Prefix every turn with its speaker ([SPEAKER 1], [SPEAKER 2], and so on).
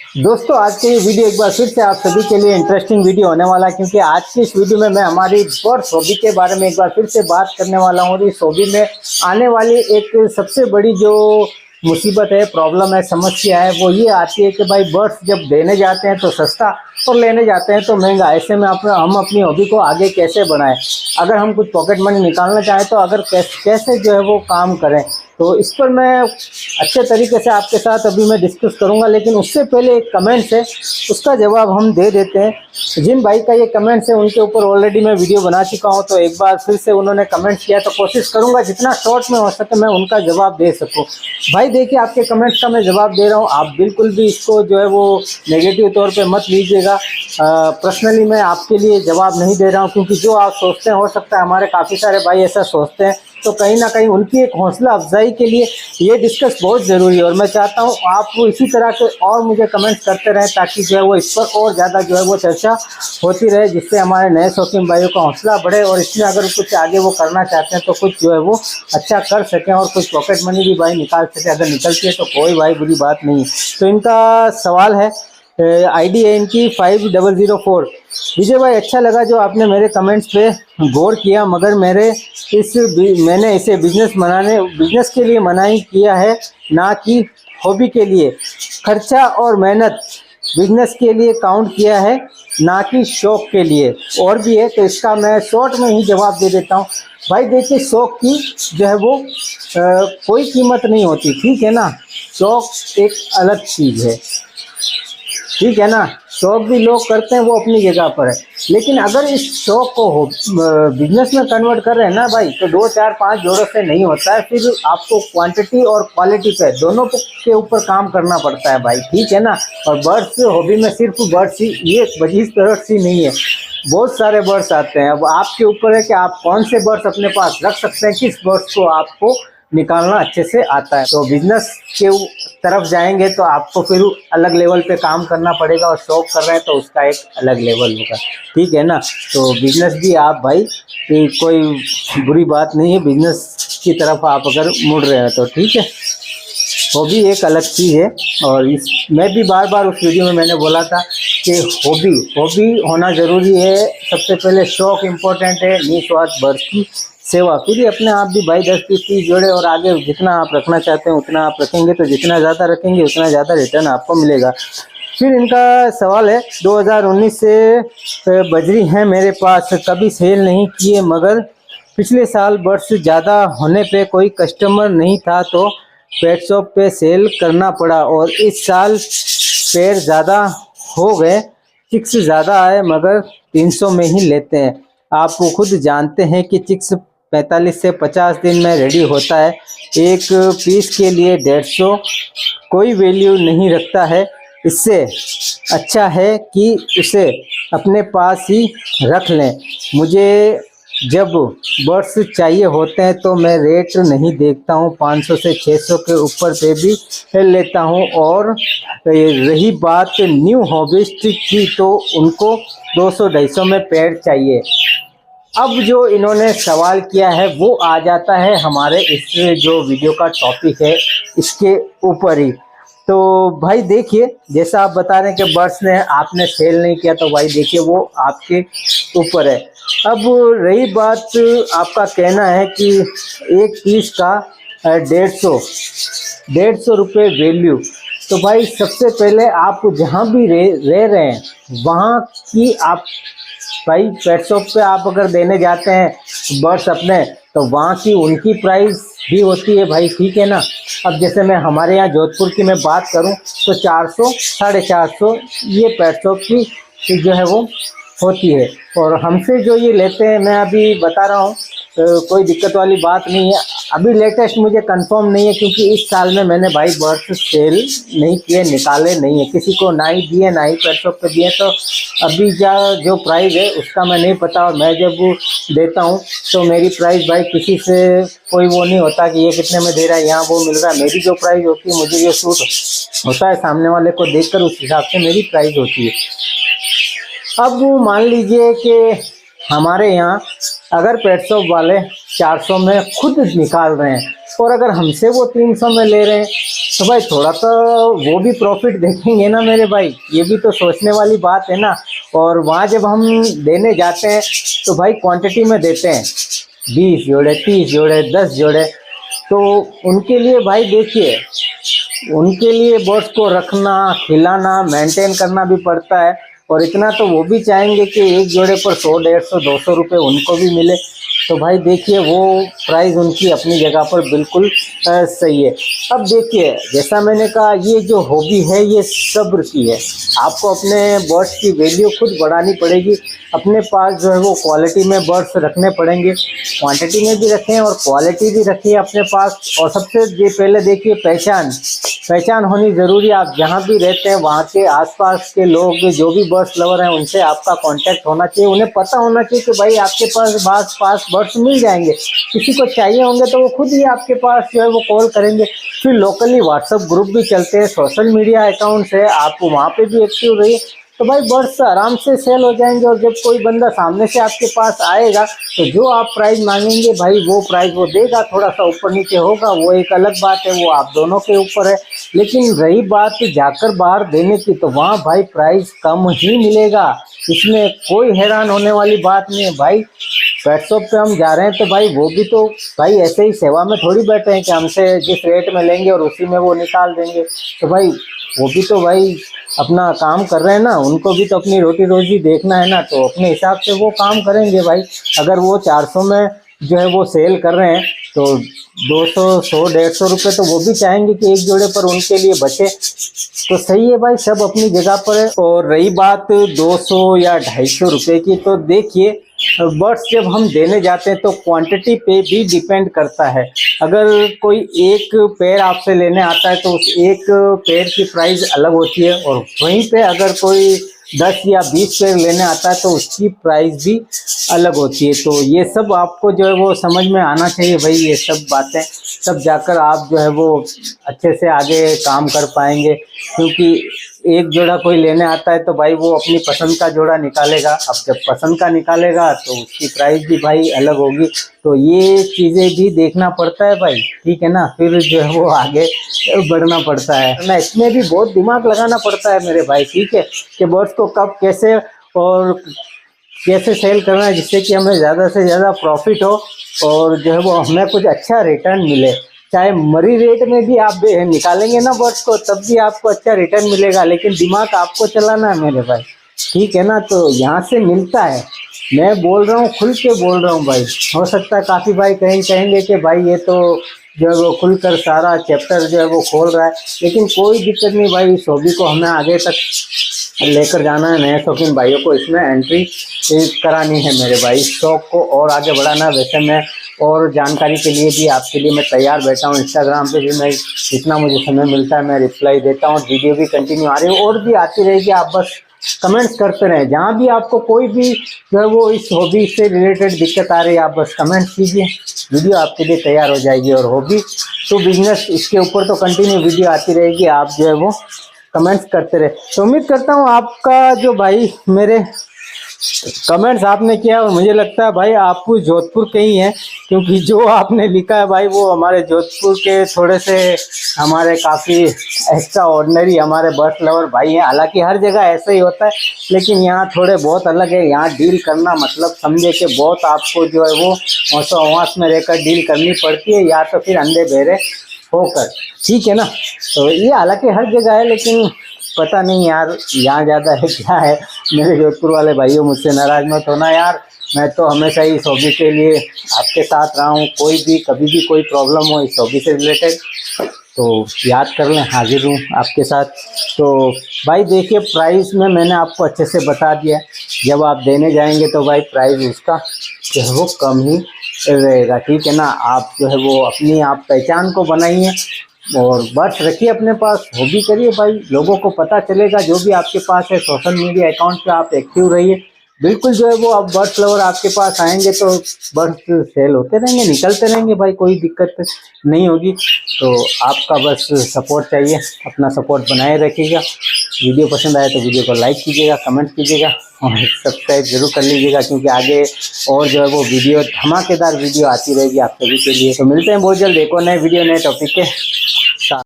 [SPEAKER 1] दोस्तों आज के ये वीडियो एक बार फिर से आप सभी के लिए इंटरेस्टिंग वीडियो होने वाला है, क्योंकि आज की इस वीडियो में मैं हमारी बर्ड्स हॉबी के बारे में एक बार फिर से बात करने वाला हूँ। इस हॉबी में आने वाली एक सबसे बड़ी जो मुसीबत है, प्रॉब्लम है, समस्या है, वो ये आती है कि भाई बर्ड्स जब देने जाते हैं तो सस्ता और लेने जाते हैं तो महंगा। ऐसे में हम अपनी हॉबी को आगे कैसे बढ़ाएं, अगर हम कुछ पॉकेट मनी निकालना चाहें तो अगर कैसे जो है वो काम करें, तो इस पर मैं अच्छे तरीके से आपके साथ अभी मैं डिस्कस करूंगा। लेकिन उससे पहले एक कमेंट्स है, उसका जवाब हम दे देते हैं। जिन भाई का ये कमेंट्स है उनके ऊपर ऑलरेडी मैं वीडियो बना चुका हूं, तो एक बार फिर से उन्होंने कमेंट्स किया तो कोशिश करूंगा जितना शॉर्ट में हो सके मैं उनका जवाब दे सकूं। भाई देखिए, आपके कमेंट्स का मैं जवाब दे रहा हूँ, आप बिल्कुल भी इसको जो है वो नेगेटिव तौर पर मत लीजिएगा। पर्सनली मैं आपके लिए जवाब नहीं दे रहा हूँ, क्योंकि जो आप सोचते हैं, हो सकता है हमारे काफ़ी सारे भाई ऐसा सोचते हैं, तो कहीं ना कहीं उनकी एक हौसला अफजाई के लिए ये डिस्कस बहुत ज़रूरी है। और मैं चाहता हूँ आप इसी तरह के और मुझे कमेंट्स करते रहें, ताकि जो है वो इस पर और ज़्यादा जो है वो चर्चा होती रहे, जिससे हमारे नए शौकीन भाइयों का हौसला बढ़े और इसमें अगर कुछ आगे वो करना चाहते हैं तो कुछ जो है वो अच्छा कर सकें और कुछ पॉकेट मनी भी भाई निकाल सकें। अगर निकलती है तो कोई भाई बुरी बात नहीं है। तो इनका सवाल है, आईडी है इनकी 5004। विजय भाई, अच्छा लगा जो आपने मेरे कमेंट्स पे गौर किया, मगर मैंने इसे बिजनेस के लिए मनाही किया है, ना कि हॉबी के लिए। खर्चा और मेहनत बिजनेस के लिए काउंट किया है, ना कि शौक के लिए। और भी है, तो इसका मैं शॉर्ट में ही जवाब दे देता हूँ। भाई देखिए, शौक की जो है वो कोई कीमत नहीं होती, ठीक है ना। शौक एक अलग चीज़ है, ठीक है ना। शौक भी लोग करते हैं, वो अपनी जगह पर है। लेकिन अगर इस शौक को बिजनेस में कन्वर्ट कर रहे हैं ना भाई, तो 2 4 5 जोड़ों से नहीं होता है। फिर आपको क्वांटिटी और क्वालिटी पे दोनों के ऊपर काम करना पड़ता है भाई, ठीक है ना। और बर्ड्स हॉबी में सिर्फ बर्ड्स ही, ये बर्ड्स ही नहीं है, बहुत सारे बर्ड्स आते हैं। अब आपके ऊपर है कि आप कौन से बर्ड्स अपने पास रख सकते हैं, किस बर्ड्स को आपको निकालना अच्छे से आता है। तो बिजनेस के तरफ जाएंगे तो आपको फिर अलग लेवल पे काम करना पड़ेगा, और शौक कर रहे हैं तो उसका एक अलग लेवल होगा, ठीक है ना। तो बिजनेस भी आप भाई कोई बुरी बात नहीं है, बिजनेस की तरफ आप अगर मुड़ रहे हैं तो ठीक है। हॉबी एक अलग चीज़ है, और मैं भी बार बार उस वीडियो में मैंने बोला था कि हॉबी होना ज़रूरी है। सबसे पहले शौक इम्पोर्टेंट है, निस्वार्थ बर्ड्स की सेवा। फिर अपने आप भी भाई 10 30 जोड़े, और आगे जितना आप रखना चाहते हैं उतना आप रखेंगे, तो जितना ज़्यादा रखेंगे उतना ज़्यादा रिटर्न आपको मिलेगा। फिर इनका सवाल है, 2019 से बजरी हैं मेरे पास, कभी सेल नहीं किए, मगर पिछले साल बर्ड्स ज़्यादा होने पे कोई कस्टमर नहीं था तो पेट शॉप पे सेल करना पड़ा, और इस साल पेड़ ज़्यादा हो गए, चिक्स ज़्यादा आए, मगर 300 में ही लेते हैं। आप खुद जानते हैं कि चिक्स 45 से 50 दिन में रेडी होता है, एक पीस के लिए 150 कोई वैल्यू नहीं रखता है। इससे अच्छा है कि उसे अपने पास ही रख लें। मुझे जब बर्ड्स चाहिए होते हैं तो मैं रेट नहीं देखता हूँ, 500 से 600 के ऊपर पे भी लेता हूँ। और रही बात न्यू हॉबिस्ट की, तो उनको 200-250 में पेड़ चाहिए। अब जो इन्होंने सवाल किया है वो आ जाता है हमारे इस जो वीडियो का टॉपिक है इसके ऊपर ही। तो भाई देखिए, जैसा आप बता रहे हैं कि बर्ड्स ने आपने सेल नहीं किया, तो भाई देखिए वो आपके ऊपर है। अब रही बात, आपका कहना है कि एक पीस का 150 रुपये वैल्यू, तो भाई सबसे पहले आप जहाँ भी रह रहे हैं वहाँ की आप भाई पेट शॉप पे आप अगर देने जाते हैं बर्ड्स अपने, तो वहाँ की उनकी प्राइस भी होती है भाई, ठीक है ना। अब जैसे मैं हमारे यहाँ जोधपुर की मैं बात करूँ तो 400 450 ये पेट शॉप की जो है वो होती है। और हमसे जो ये लेते हैं, मैं अभी बता रहा हूँ, कोई दिक्कत वाली बात नहीं है। अभी लेटेस्ट मुझे कंफर्म नहीं है, क्योंकि इस साल में मैंने भाई बर्ड्स सेल नहीं किए, निकाले नहीं है, किसी को ना ही दिए, ना ही पेट शॉप पे दिए। तो अभी जो प्राइस है उसका मैं नहीं पता, और मैं जब देता हूँ तो मेरी प्राइस भाई किसी से कोई वो नहीं होता कि ये कितने में दे रहा है, यहाँ वो मिल रहा है। मेरी जो प्राइस होती है, मुझे जो सूट होता है सामने वाले को देखकर, उस हिसाब से मेरी प्राइस होती है। अब मान लीजिए कि हमारे यहाँ अगर पेट शॉप वाले 400 में खुद निकाल रहे हैं, और अगर हमसे वो 300 में ले रहे हैं, तो भाई थोड़ा तो वो भी प्रॉफिट देखेंगे ना मेरे भाई, ये भी तो सोचने वाली बात है ना। और वहाँ जब हम देने जाते हैं तो भाई क्वांटिटी में देते हैं, 20 जोड़े, 30 जोड़े, 10 जोड़े। तो उनके लिए भाई देखिए, उनके लिए बर्ड्स को रखना, खिलाना, मेंटेन करना भी पड़ता है। और इतना तो वो भी चाहेंगे कि एक जोड़े पर 100, 150, 200 रुपये उनको भी मिले। तो भाई देखिए वो प्राइस उनकी अपनी जगह पर बिल्कुल सही है। अब देखिए जैसा मैंने कहा, ये जो हॉबी है ये सब्र की है। आपको अपने बर्ड्स की वैल्यू खुद बढ़ानी पड़ेगी। अपने पास जो है वो क्वालिटी में बर्ड्स रखने पड़ेंगे, क्वांटिटी में भी रखें और क्वालिटी भी रखिए अपने पास। और सबसे पहले देखिए पहचान होनी ज़रूरी है। आप जहाँ भी रहते हैं वहाँ के आसपास के लोग जो भी बर्ड्स लवर हैं उनसे आपका कांटेक्ट होना चाहिए। उन्हें पता होना चाहिए कि भाई आपके पास बर्ड्स मिल जाएंगे। किसी को चाहिए होंगे तो वो खुद ही आपके पास जो है वो कॉल करेंगे। फिर लोकली व्हाट्सएप ग्रुप भी चलते हैं, सोशल मीडिया अकाउंट्स है, आप वहाँ पे भी एक्टिव रहिए। तो भाई बर्ड्स आराम से सेल हो जाएंगे। और जब कोई बंदा सामने से आपके पास आएगा तो जो आप प्राइस मांगेंगे भाई वो प्राइस वो देगा। थोड़ा सा ऊपर नीचे होगा वो एक अलग बात है, वो आप दोनों के ऊपर है। लेकिन रही बात जाकर बाहर देने की, तो वहाँ भाई प्राइस कम ही मिलेगा। इसमें कोई हैरान होने वाली बात नहीं है भाई। पेट शॉप पे हम जा रहे हैं तो भाई वो भी तो भाई ऐसे ही सेवा में थोड़ी बैठे हैं कि हमसे जिस रेट में लेंगे और उसी में वो निकाल देंगे। तो भाई वो भी तो भाई अपना काम कर रहे हैं ना, उनको भी तो अपनी रोटी रोजी देखना है ना। तो अपने हिसाब से वो काम करेंगे भाई। अगर वो 400 में जो है वो सेल कर रहे हैं तो 200, 100, 150 रुपये तो वो भी चाहेंगे कि एक जोड़े पर उनके लिए बचे। तो सही है भाई, सब अपनी जगह पर है। और रही बात 200 या 250 रुपये की, तो देखिए बर्ड्स जब हम देने जाते हैं तो क्वांटिटी पे भी डिपेंड करता है। अगर कोई एक पेयर आपसे लेने आता है तो उस एक पेयर की प्राइस अलग होती है। और वहीं पे अगर कोई 10 या 20 पेयर लेने आता है तो उसकी प्राइस भी अलग होती है। तो ये सब आपको जो है वो समझ में आना चाहिए भाई, ये सब बातें, तब जाकर आप जो है वो अच्छे से आगे काम कर पाएंगे। क्योंकि एक जोड़ा कोई लेने आता है तो भाई वो अपनी पसंद का जोड़ा निकालेगा। अब जब पसंद का निकालेगा तो उसकी प्राइस भी भाई अलग होगी। तो ये चीज़ें भी देखना पड़ता है भाई, ठीक है ना। फिर जो है वो आगे बढ़ना पड़ता है ना, इसमें भी बहुत दिमाग लगाना पड़ता है मेरे भाई, ठीक है, कि बर्ड्स को कब कैसे और कैसे सेल करना है जिससे कि हमें ज़्यादा से ज़्यादा प्रॉफिट हो और जो है वो हमें कुछ अच्छा रिटर्न मिले। चाहे मरी रेट में भी आप निकालेंगे ना बर्ड्स को तब भी आपको अच्छा रिटर्न मिलेगा, लेकिन दिमाग आपको चलाना है मेरे भाई, ठीक है ना। तो यहाँ से मिलता है, मैं बोल रहा हूँ, खुल के बोल रहा हूँ भाई। हो सकता है काफ़ी भाई कहेंगे कि भाई ये तो जो है वो खुलकर सारा चैप्टर जो है वो खोल रहा है, लेकिन कोई दिक्कत नहीं भाई। इस हॉबी को हमें आगे तक लेकर जाना है, नए शौकीन भाइयों को इसमें एंट्री करानी है मेरे भाई, शौक को और आगे बढ़ाना। वैसे मैं और जानकारी के लिए भी आपके लिए मैं तैयार बैठा हूँ। इंस्टाग्राम पे भी मैं जितना मुझे समय मिलता है मैं रिप्लाई देता हूँ। वीडियो भी कंटिन्यू आ रही है और भी आती रहेगी, आप बस कमेंट्स करते रहें। जहाँ भी आपको कोई भी जो है वो इस हॉबी से रिलेटेड दिक्कत आ रही है आप बस कमेंट कीजिए, वीडियो आपके लिए तैयार हो जाएगी। और हॉबी टू बिजनेस इसके ऊपर तो कंटिन्यू वीडियो आती रहेगी, आप जो है वो कमेंट्स करते रहे। तो उम्मीद करता हूँ आपका जो भाई मेरे कमेंट्स आपने किया और मुझे लगता है भाई आप जोधपुर के ही हैं, क्योंकि जो आपने लिखा है भाई वो हमारे जोधपुर के थोड़े से हमारे काफ़ी एक्स्ट्रा ऑर्डिनरी हमारे बर्ड्स लवर भाई हैं। हालांकि हर जगह ऐसा ही होता है, लेकिन यहाँ थोड़े बहुत अलग है। यहाँ डील करना मतलब समझे कि बहुत आपको जो है वो हौसो हवास में रहकर डील करनी पड़ती है, या तो फिर अंधे बहरे होकर, ठीक है ना। तो ये हालांकि हर जगह है, लेकिन पता नहीं यार यहाँ ज़्यादा है क्या है। मेरे जोधपुर वाले भाइयों मुझसे नाराज मत होना यार, मैं तो हमेशा इस हॉबी के लिए आपके साथ रहा हूँ। कोई भी कभी भी कोई प्रॉब्लम हो इस हॉबी से रिलेटेड तो याद कर लें, हाजिर हूँ आपके साथ। तो भाई देखिए प्राइस में मैंने आपको अच्छे से बता दिया, जब आप देने जाएंगे तो भाई प्राइस उसका जो है वो कम ही रहेगा, ठीक है ना। आप जो है वो अपनी आप पहचान को बनाइए और बर्ड्स रखिए अपने पास, हॉबी करिए भाई, लोगों को पता चलेगा जो भी आपके पास है। सोशल मीडिया अकाउंट पे आप एक्टिव रहिए, बिल्कुल जो है वो अब बर्ड्स लवर आपके पास आएंगे तो बर्ड्स सेल होते रहेंगे, निकलते रहेंगे भाई, कोई दिक्कत नहीं होगी। तो आपका बस सपोर्ट चाहिए, अपना सपोर्ट बनाए रखिएगा। वीडियो पसंद आए तो वीडियो को लाइक कीजिएगा, कमेंट कीजिएगा और सब्सक्राइब जरूर कर लीजिएगा, क्योंकि आगे और जो है वो वीडियो धमाकेदार वीडियो आती रहेगी आप सभी के लिए। तो मिलते हैं बहुत जल्द एक और नए वीडियो नए टॉपिक के।